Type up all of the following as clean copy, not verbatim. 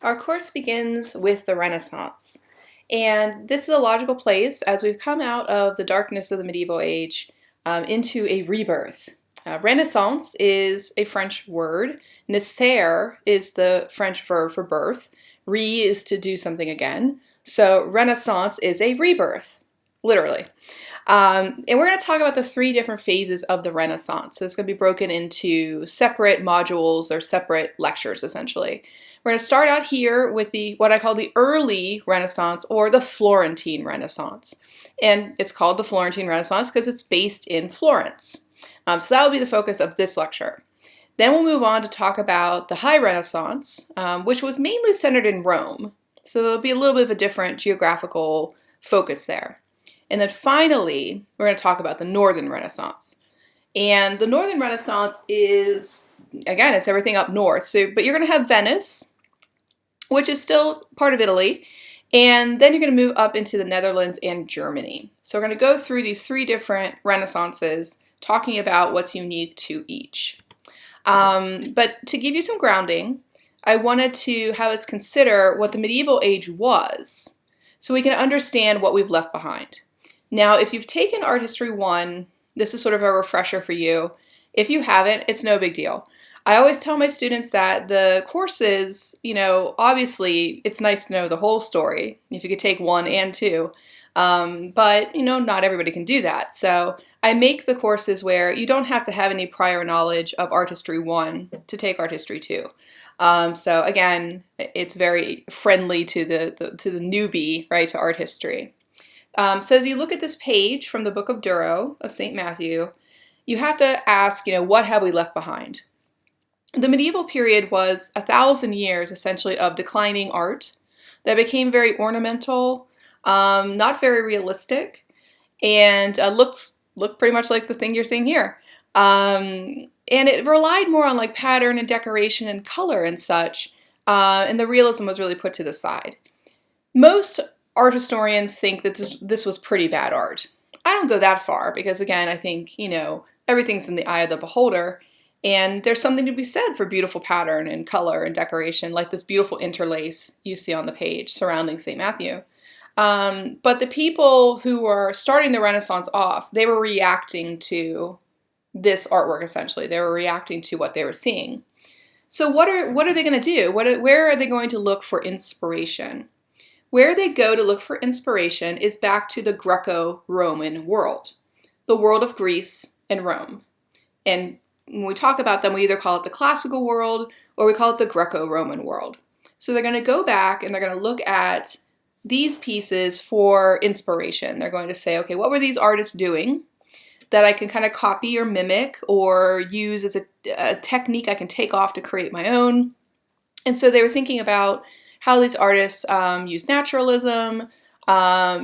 Our course begins with the Renaissance, and this is a logical place as we've come out of the darkness of the medieval age into a rebirth. Renaissance is a French word. Naître is the French verb for birth. Re is to do something again. So Renaissance is a rebirth, literally. And we're going to talk about the three different phases of the Renaissance. So it's going to be broken into separate modules or separate lectures, essentially. We're going to start out here with what I call the early Renaissance or the Florentine Renaissance. And it's called the Florentine Renaissance because it's based in Florence. So that will be the focus of this lecture. Then we'll move on to talk about the High Renaissance, which was mainly centered in Rome. So there'll be a little bit of a different geographical focus there. And then finally, we're going to talk about the Northern Renaissance. And the Northern Renaissance is, again, it's everything up north. But you're going to have Venice, which is still part of Italy. And then you're going to move up into the Netherlands and Germany. So we're going to go through these three different Renaissances, talking about what's unique to each. But to give you some grounding, I wanted to have us consider what the medieval age was, so we can understand what we've left behind. Now, if you've taken Art History 1, this is sort of a refresher for you. If you haven't, it's no big deal. I always tell my students that the courses, obviously it's nice to know the whole story, if you could take 1 and 2, but, not everybody can do that. So I make the courses where you don't have to have any prior knowledge of Art History 1 to take Art History 2. So again, it's very friendly to the newbie, right, to art history. So as you look at this page from the Book of Durrow of St. Matthew, you have to ask, what have we left behind? The medieval period was 1,000 years, essentially, of declining art that became very ornamental, not very realistic, and looked pretty much like the thing you're seeing here. And it relied more on like pattern and decoration and color and such, and the realism was really put to the side. Most art historians think that this was pretty bad art. I don't go that far because, again, I think, everything's in the eye of the beholder, and there's something to be said for beautiful pattern and color and decoration, like this beautiful interlace you see on the page surrounding St. Matthew. But the people who were starting the Renaissance off, they were reacting to this artwork, essentially. They were reacting to what they were seeing. So what are they going to do? Where are they going to look for inspiration? Where they go to look for inspiration is back to the Greco-Roman world, the world of Greece and Rome. And when we talk about them, we either call it the classical world or we call it the Greco-Roman world. So they're going to go back and they're going to look at these pieces for inspiration. They're going to say, okay, what were these artists doing that I can kind of copy or mimic or use as a technique I can take off to create my own? And so they were thinking about how these artists used naturalism,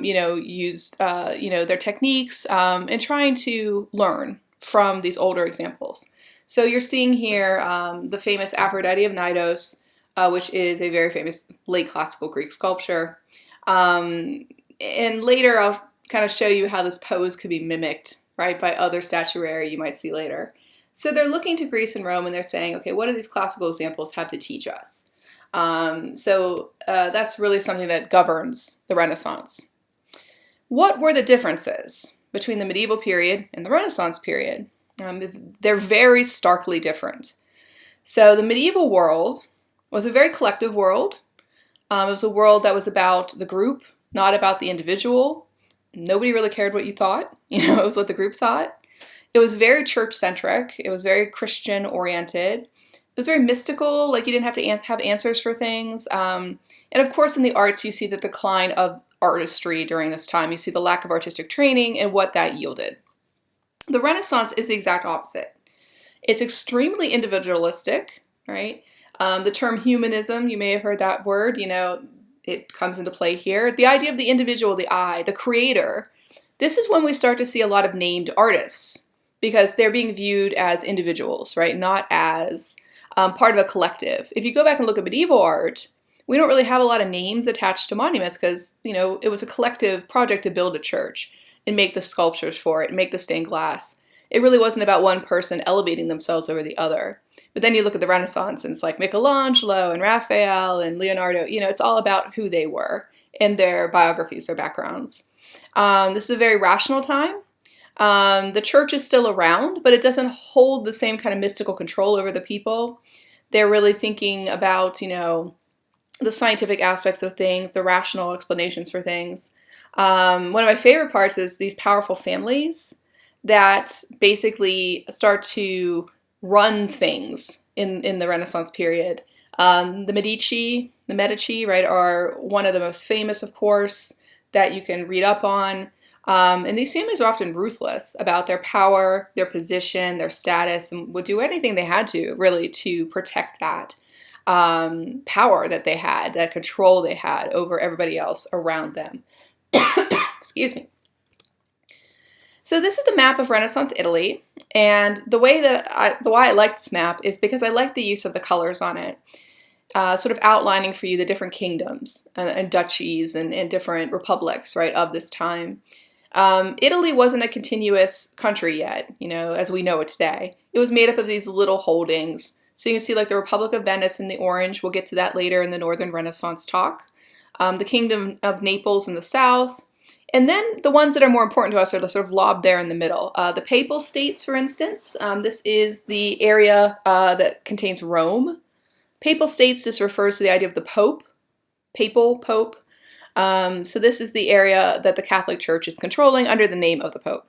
used their techniques, and trying to learn from these older examples. So you're seeing here the famous Aphrodite of Knidos, which is a very famous late classical Greek sculpture. And later I'll kind of show you how this pose could be mimicked, right, by other statuary you might see later. So they're looking to Greece and Rome and they're saying, okay, what do these classical examples have to teach us? So that's really something that governs the Renaissance. What were the differences between the medieval period and the Renaissance period? They're very starkly different. So the medieval world was a very collective world. It was a world that was about the group, not about the individual. Nobody really cared what you thought. It was what the group thought. It was very church-centric. It was very Christian-oriented. It was very mystical, like you didn't have to have answers for things. And of course, in the arts, you see the decline of artistry during this time. You see the lack of artistic training and what that yielded. The Renaissance is the exact opposite. It's extremely individualistic, right? The term humanism, you may have heard that word, it comes into play here. The idea of the individual, the I, the creator. This is when we start to see a lot of named artists because they're being viewed as individuals, right? Not as part of a collective. If you go back and look at medieval art, we don't really have a lot of names attached to monuments because, it was a collective project to build a church and make the sculptures for it, and make the stained glass. It really wasn't about one person elevating themselves over the other. But then you look at the Renaissance and it's like Michelangelo and Raphael and Leonardo, it's all about who they were and their biographies, their backgrounds. This is a very rational time. The church is still around, but it doesn't hold the same kind of mystical control over the people. They're really thinking about, the scientific aspects of things, the rational explanations for things. One of my favorite parts is these powerful families that basically start to run things in the Renaissance period. The Medici, right, are one of the most famous, of course, that you can read up on. And these families are often ruthless about their power, their position, their status, and would do anything they had to, really, to protect that power that they had, that control they had over everybody else around them. Excuse me. So this is a map of Renaissance Italy, and the why I like this map is because I like the use of the colors on it, sort of outlining for you the different kingdoms and duchies and different republics, right, of this time. Italy wasn't a continuous country yet, as we know it today. It was made up of these little holdings. So you can see like the Republic of Venice in the orange. We'll get to that later in the Northern Renaissance talk. The Kingdom of Naples in the south. And then the ones that are more important to us are sort of lobbed there in the middle. The Papal States, for instance. This is the area that contains Rome. Papal States just refers to the idea of the Pope, papal Pope. So this is the area that the Catholic Church is controlling under the name of the Pope.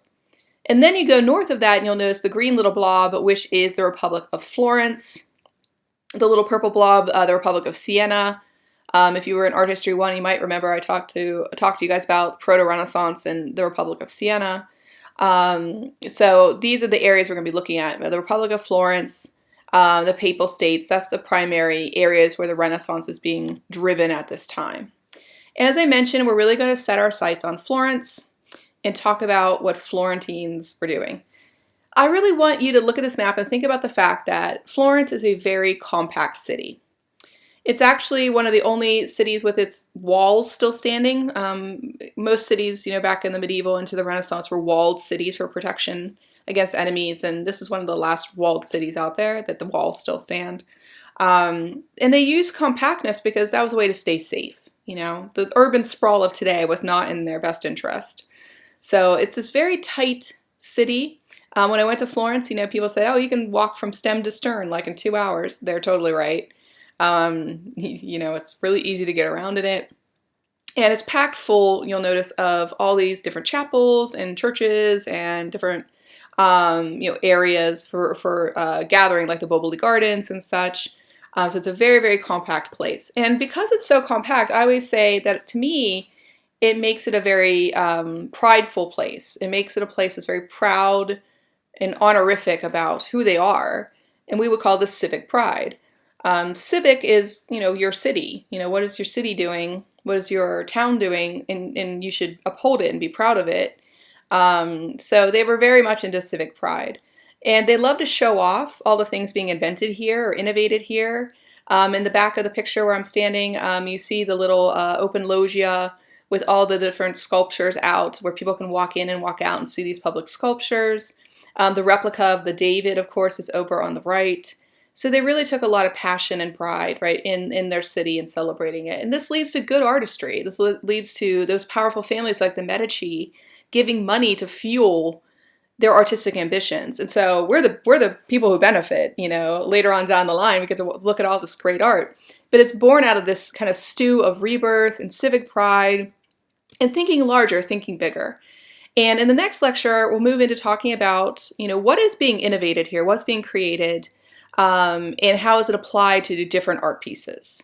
And then you go north of that and you'll notice the green little blob, which is the Republic of Florence. The little purple blob, the Republic of Siena. If you were in Art History 1, you might remember I talked to you guys about Proto-Renaissance and the Republic of Siena. So these are the areas we're going to be looking at. The Republic of Florence, the Papal States, that's the primary areas where the Renaissance is being driven at this time. And as I mentioned, we're really going to set our sights on Florence and talk about what Florentines were doing. I really want you to look at this map and think about the fact that Florence is a very compact city. It's actually one of the only cities with its walls still standing. Most cities, back in the medieval into the Renaissance were walled cities for protection against enemies, and this is one of the last walled cities out there that the walls still stand. And they used compactness because that was a way to stay safe. The urban sprawl of today was not in their best interest. So it's this very tight city. When I went to Florence, people said, oh, you can walk from stem to stern like in 2 hours. They're totally right. It's really easy to get around in it. And it's packed full, you'll notice, of all these different chapels and churches and different, areas for gathering, like the Boboli Gardens and such. So it's a very, very compact place. And because it's so compact, I always say that, to me, it makes it a very prideful place. It makes it a place that's very proud and honorific about who they are. And we would call this civic pride. Civic is, your city. What is your city doing? What is your town doing? And you should uphold it and be proud of it. So they were very much into civic pride. And they love to show off all the things being invented here or innovated here. In the back of the picture where I'm standing, you see the little open loggia with all the different sculptures out where people can walk in and walk out and see these public sculptures. The replica of the David, of course, is over on the right. So they really took a lot of passion and pride, right, in their city and celebrating it. And this leads to good artistry. This leads to those powerful families like the Medici giving money to fuel their artistic ambitions. And so we're the people who benefit, later on down the line. We get to look at all this great art. But it's born out of this kind of stew of rebirth and civic pride and thinking larger, thinking bigger. And in the next lecture, we'll move into talking about, what is being innovated here, what's being created, and how is it applied to different art pieces.